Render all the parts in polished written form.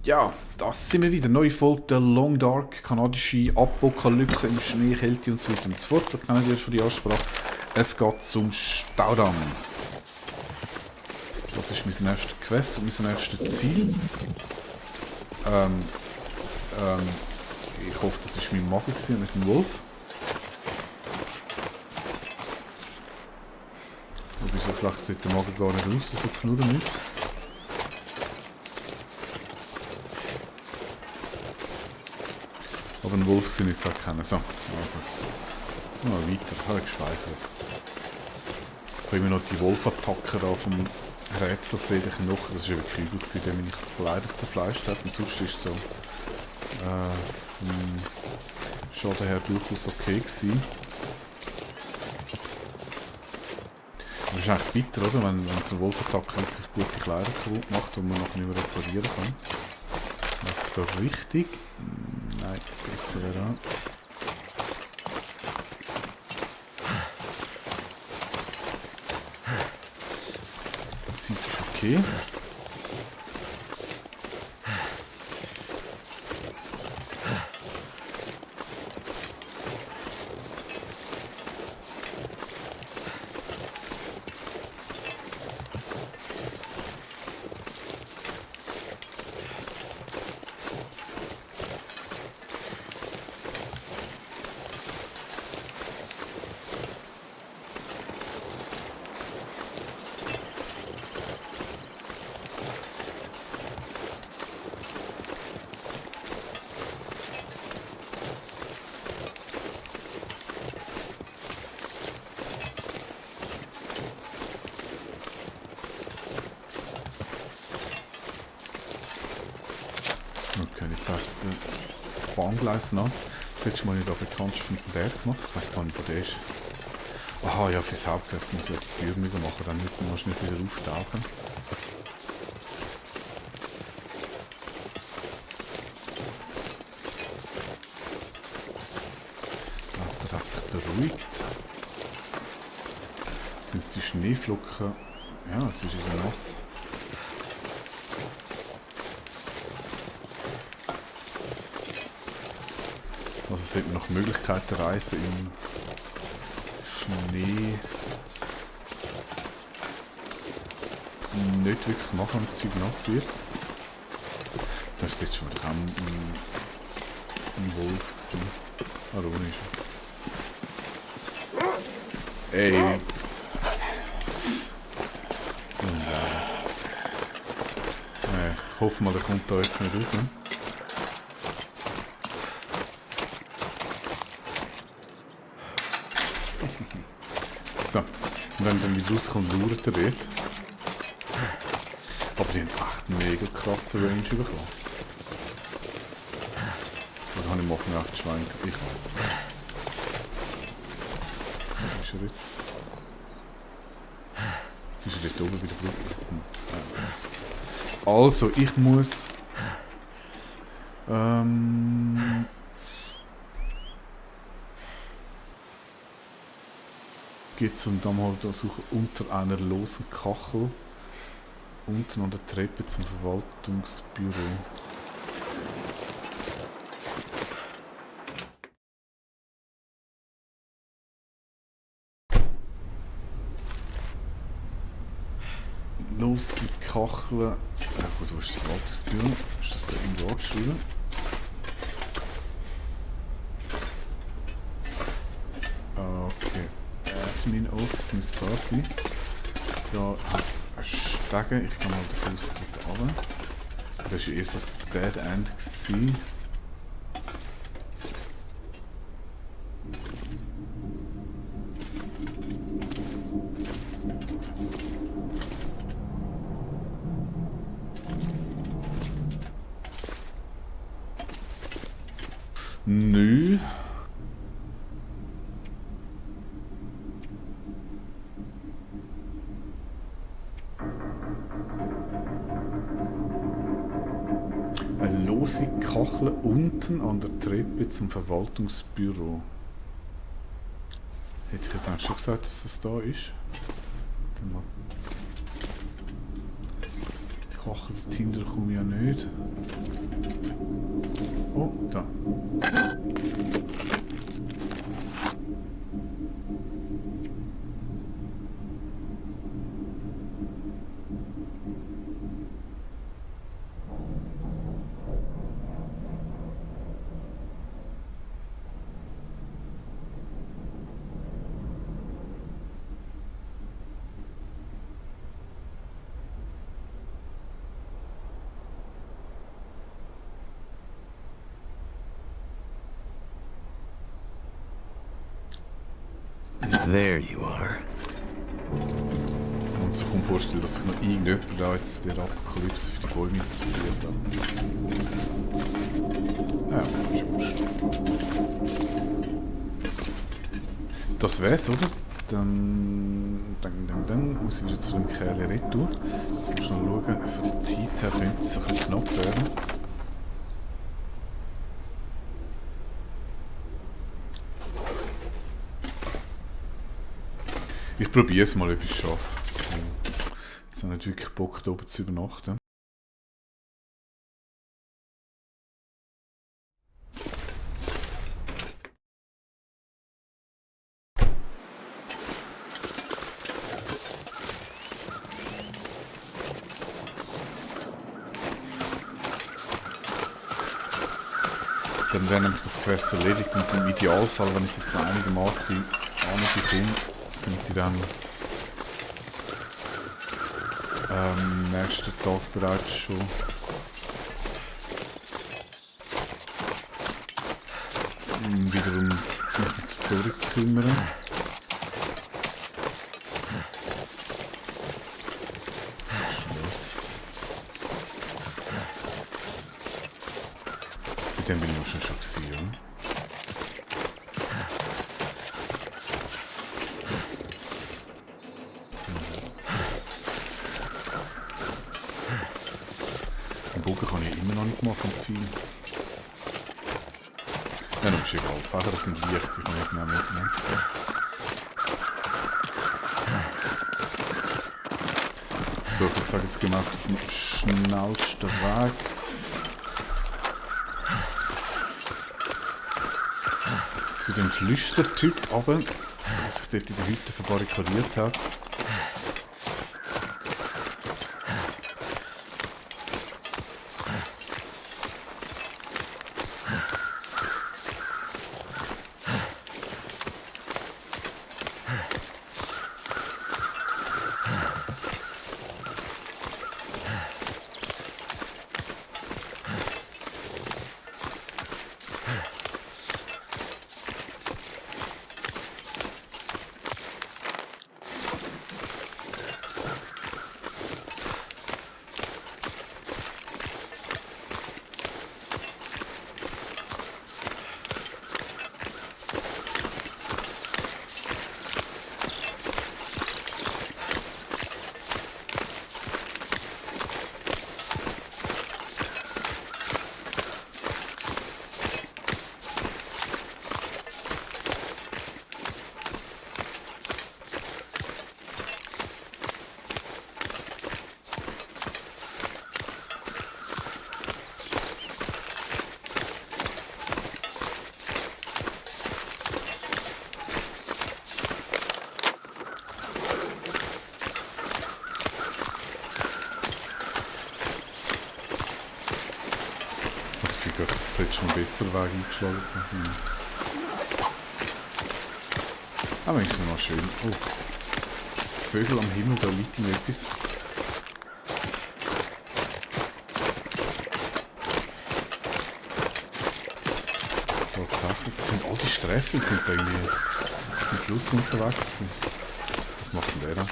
Ja, das sind wir wieder. Neue Folge der Long Dark, kanadische Apokalypse im Schnee, Kälte und so weiter und so fort. Da kennen wir schon die Ansprache. Es geht zum Staudamm. Das ist mein erstes Quest und mein erstes Ziel. Ich hoffe, das war mein Magen mit dem Wolf. Wobei so schlecht sieht der Magen gar nicht aus, dass er knurren ist. Aber einen Wolf sind nicht zu erkennen. So, also. Weiter. Ich habe gespeichert. Ich habe immer noch die Wolfattacke da vom Rätsel sehe ich noch. Das war wirklich übel, der mich leider zerfleischt hat. Und sonst ist so vom Schaden her durchaus okay gewesen. Das ist eigentlich bitter, oder? Wenn so eine Wolfattacke wirklich gute Kleider kaputt macht und man noch nicht mehr reparieren kann. Macht da richtig? Nein, besser wäre auch. Das sieht schon okay. Okay, jetzt auf den Bahngleis nach. Das letzte Mal habe ich da Bekanntschaft mit dem Berg gemacht. Ich weiß gar nicht, wo der ist. Aha, ja, fürs Hauptquest muss ich ja die Tür wieder machen, dann wird man wahrscheinlich wieder auftauchen. Der hat sich beruhigt. Sind es die Schneeflocken? Ja, es ist wieder nass. Also es sind noch Möglichkeiten reisen im Schnee nicht wirklich machen, wenn das Zeug nass wird. Das ist jetzt schon wieder ein Wolf gewesen. Ironisch. Ey! Ich hoffe mal, der kommt da jetzt nicht rauf. Ne? So, und wenn dann wieder rauskommt, lauert er dort. Aber die haben echt einen mega krassen Range bekommen. Oder habe ich mal auf die Schweine? Ich weiß nicht. Wo ist er jetzt? Jetzt ist er dort oben bei der Brücke. Also, ich muss... Geht's und dann mal da suchen unter einer losen Kachel. Unten an der Treppe zum Verwaltungsbüro. Lose Kachel. Ja gut, wo ist das Verwaltungsbüro? Ist das da irgendwo angeschrieben? Okay. Admin Office müsste da sein. Da hat es einen Stegen. Ich gehe mal davon aus, es geht runter. Das war ja erst das Dead End gewesen. Nö. Eine lose Kachel unten an der Treppe zum Verwaltungsbüro. Hätte ich jetzt eigentlich schon gesagt, dass das da ist? Kachel dahinter komme ich ja nicht. Oh, da. There you are. Und so kann man vorstellen, dass sich noch irgendjemand da jetzt der Apokalypse für die Bäume interessiert. Ja, ist wurscht. Das wär's, oder? Dann muss ich wieder zu dem Kerl retour. Jetzt muss ich noch schauen, von der Zeit her könnte es so ein bisschen knapp werden. Ich probiere es mal, ob ich es schaffe. Jetzt habe ich nicht wirklich Bock, da oben zu übernachten. Dann wäre nämlich das Quest erledigt und im Idealfall, wenn ich es jetzt noch einigermaßen anbekomme, könnte ich dann nächsten Tag bereits schon wiederum mich ins Story kümmern. Mit dem bin ich auch schon gewesen, oder? Den Bogen kann ich immer noch nicht machen, viel. Ja, das ist egal. Die Fächer sind leicht, die kann ich nicht mitnehmen. So, ich würde sagen, jetzt gehen wir auf den schnellsten Weg. Zu dem Flüstertyp aber, der sich dort in der Hütte verbarrikadiert hat. Das hätte schon einen besseren Weg eingeschlagen. Aber ist noch schön. Oh. Vögel am Himmel, da liegt noch etwas. Tatsächlich, das sind all die Streifen, sind da irgendwie im Fluss unterwegs. Was macht denn der da?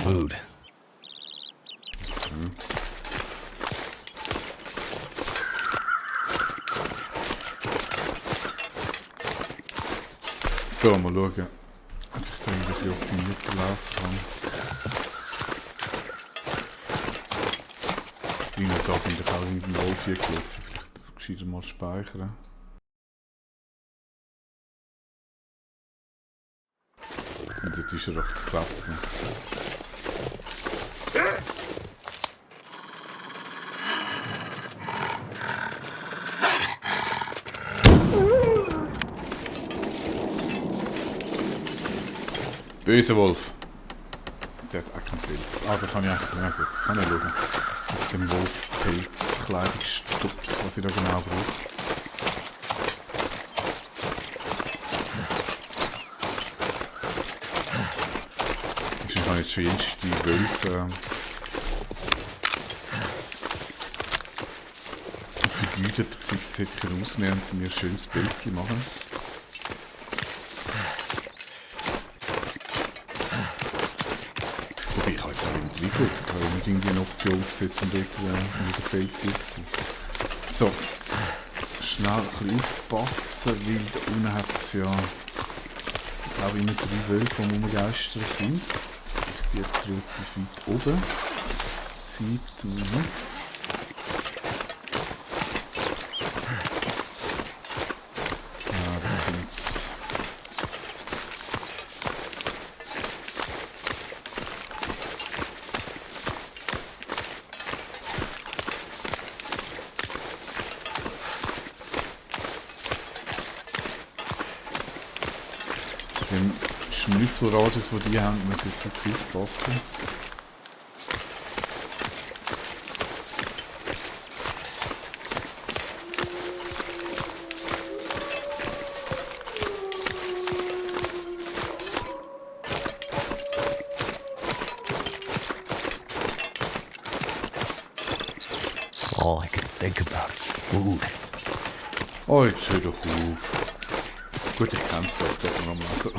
Food. So, mal schauen, ob ich da irgendwie optimierter laufen kann. Wie noch da bin ich auch in den Wolf hier gelaufen. Vielleicht gescheiter mal speichern. Und dort ist er doch gekrebst. Böser Wolf. Der hat auch keinen Pilz. Ah, das habe ich eigentlich. Ja gut, das kann ich schauen. Mit dem Wolf-Pilz-Kleidungsstück, was ich da genau brauche. Ich habe jetzt schon die Wölfe vergütet, beziehungsweise rausnehmen und mir ein schönes Pilzchen machen. Wobei ich habe jetzt auch nicht gut. Ich habe nicht irgendwie eine Option gesetzt, um dort mit dem Pilz zu sitzen. So, jetzt schnell ein bisschen aufpassen, weil da unten hat es ja auch immer 3 Wölfe, die rumgeistern sind. Ich bin jetzt relativ weit oben. Zeit. Ja, da sind es. Dem Schnüffelradius, den die haben, muss ich jetzt wirklich aufpassen. All I could think about is food. Oh, jetzt hör doch auf. Gut, ich kann's, das geht mir nochmal so.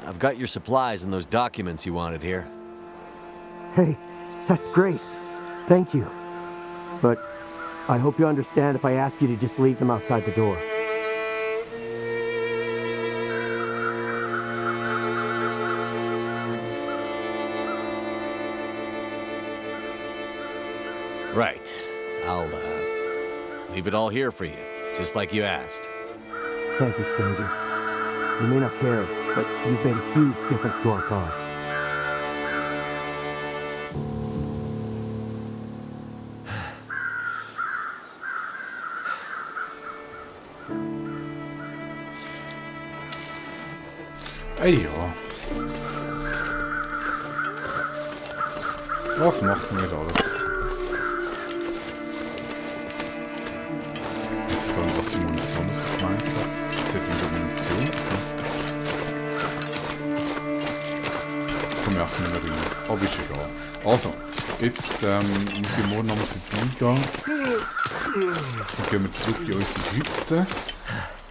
I've got your supplies and those documents you wanted here. Hey, that's great. Thank you. But I hope you understand if I ask you to just leave them outside the door. Right. I'll, leave it all here for you, just like you asked. Thank you, stranger. You may not care, but you've made a huge difference to our cause. Ja. Was machen wir alles? Ich weiß gar nicht, was für Munition das gemeint hat. Das hat in der Munition. Komm, ich auch nicht mehr rein. Aber ist egal. Also, jetzt muss ich morgen nochmal vorbeigehen. Dann gehen wir zurück in unsere Hütte.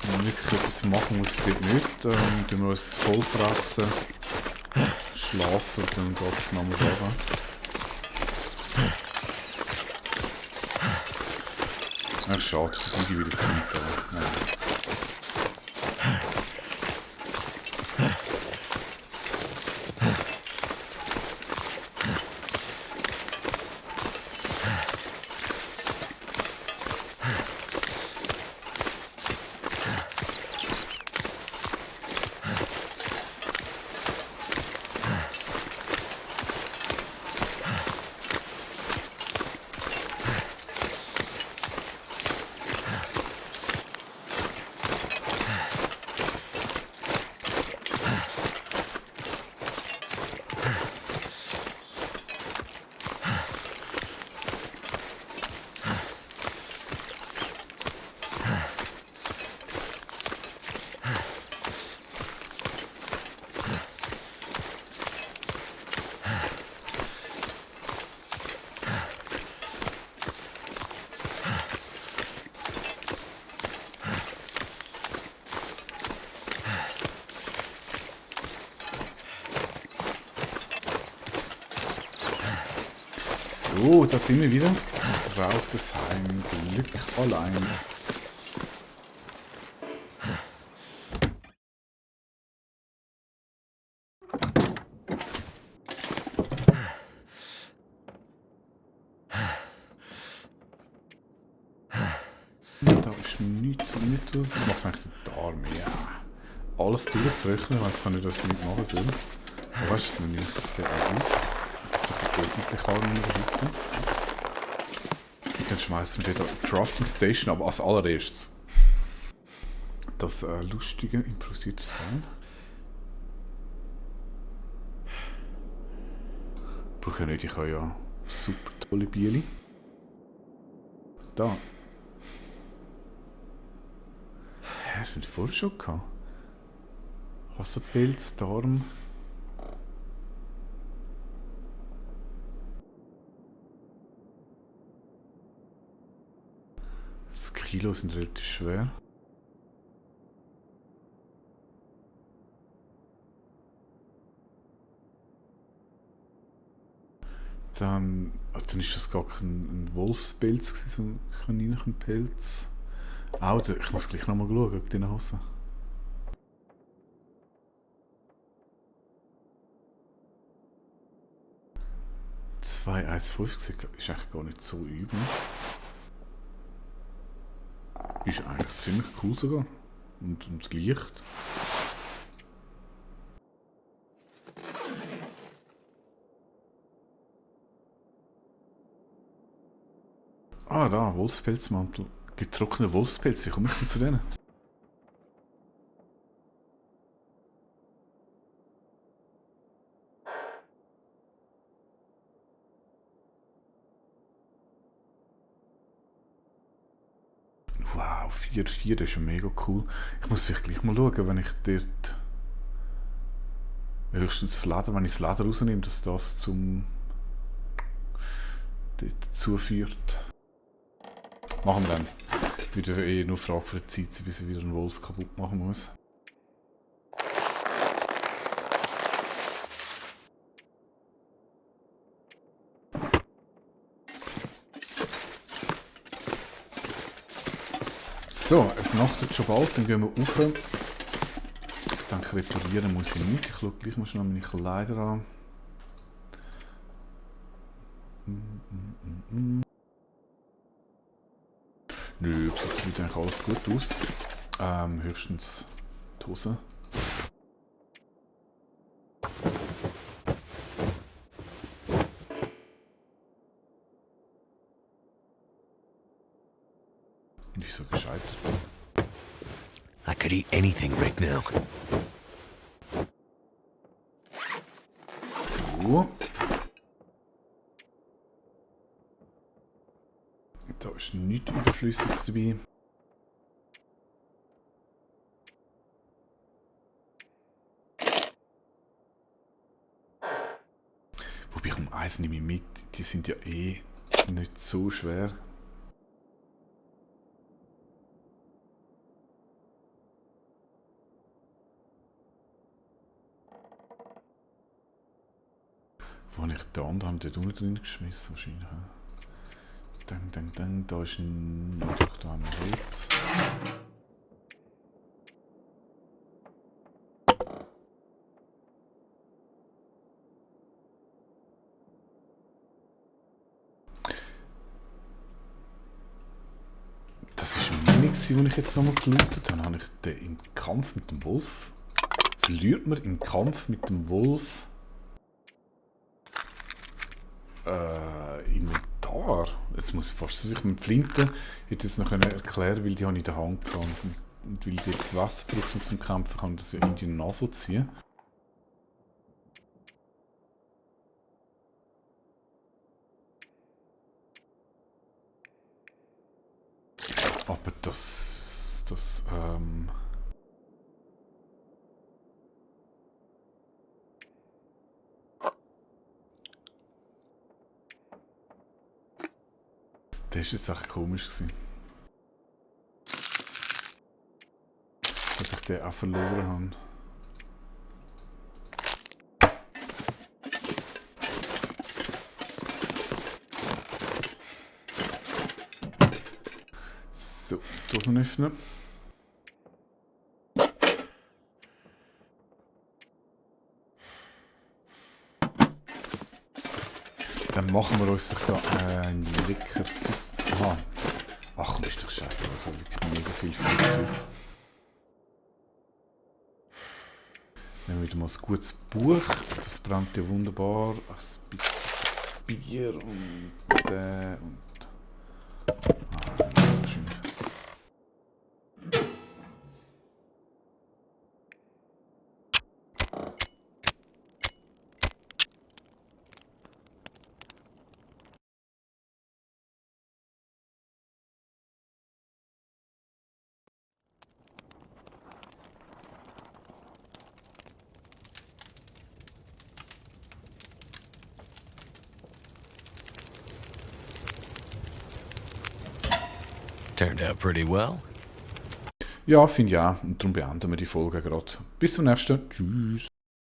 Wenn wir wirklich etwas machen, muss ich dort nicht. Dann tun wir uns voll fressen, schlafen und dann geht es nochmal runter. Ach, schade, ich bin wieder Zeit. So, da sind wir wieder. Trautes Heim, Glück allein. Da ist nichts, was nicht tut. Das macht eigentlich der Darm, ja. Alles durchtröchnen, ich weiss zwar nicht, was ich nicht machen soll. Aber weißt du, dann nehme ich den auch auf. Jetzt so ordentlich an in der Rhythmus. Und dann schmeißen wir den da Crafting Station, aber als allererstes das lustige, improvisierte Spawn. Brauche ja nicht, ich habe ja super tolle Bieli. Da. Hä, das haben wir vorher schon gehabt. Wasserpilz, Darm. Das Kilo sind relativ schwer. Dann ist das gar kein Wolfspilz, so ein Kaninchenpilz. Auch, ich muss gleich nochmal schauen, wegen diesen Hosen. (2 1,5 ist eigentlich gar nicht so übel. Ist eigentlich ziemlich cool sogar. Und leicht. Ah, da, Wolfspilzmantel. Getrocknete Wolfspilze, wie komme ich denn zu denen? Wow, 4,4, das ist ja mega cool. Ich muss vielleicht gleich mal schauen, wenn ich dort... Höchstens das Leder, wenn ich das Leder rausnehme, dass das zum... dort zuführt. Machen wir dann. Wieder eh nur Frage für die Zeit, bis ich wieder einen Wolf kaputt machen muss. So, es nachtet schon bald, dann gehen wir rauf. Ich denke, reparieren muss ich nicht. Ich schaue gleich mal schnell meine Kleider an. Nö, sieht eigentlich alles gut aus. Höchstens die Hose. Wieso gescheitert? I could eat anything right now. So. Da ist nichts Überflüssiges dabei. Wobei ich um eins nehme ich mit, die sind ja eh nicht so schwer. Wo habe ich den anderen dort unten drin geschmissen wahrscheinlich. Da ist ein... Oh, doch, da haben wir Holz. Das ist eine Mini, die ich jetzt nochmal gelootet habe. Habe ich den im Kampf mit dem Wolf... Verliert man im Kampf mit dem Wolf... Inventar. Jetzt muss ich fast sagen, mit Flinte hätte ich es noch erklären, weil die habe ich in der Hand gehabt. Und weil die jetzt Wasser brauchen zum Kämpfen, kann ich das ja irgendwie nachvollziehen. Aber das ist jetzt echt komisch gewesen. Dass ich den auch verloren habe. So, Dosen öffnen. Dann machen wir uns da ein lecker Suppe. Aha. Ach komm, ist doch scheiße, ich habe wirklich mega viel Zeug. Nehmen wir wieder mal ein gutes Buch. Das brennt ja wunderbar. Ein bisschen Bier und schön. Turned out pretty well. Ja, finde ich auch. Und darum beenden wir die Folge gerade. Bis zum nächsten. Tschüss.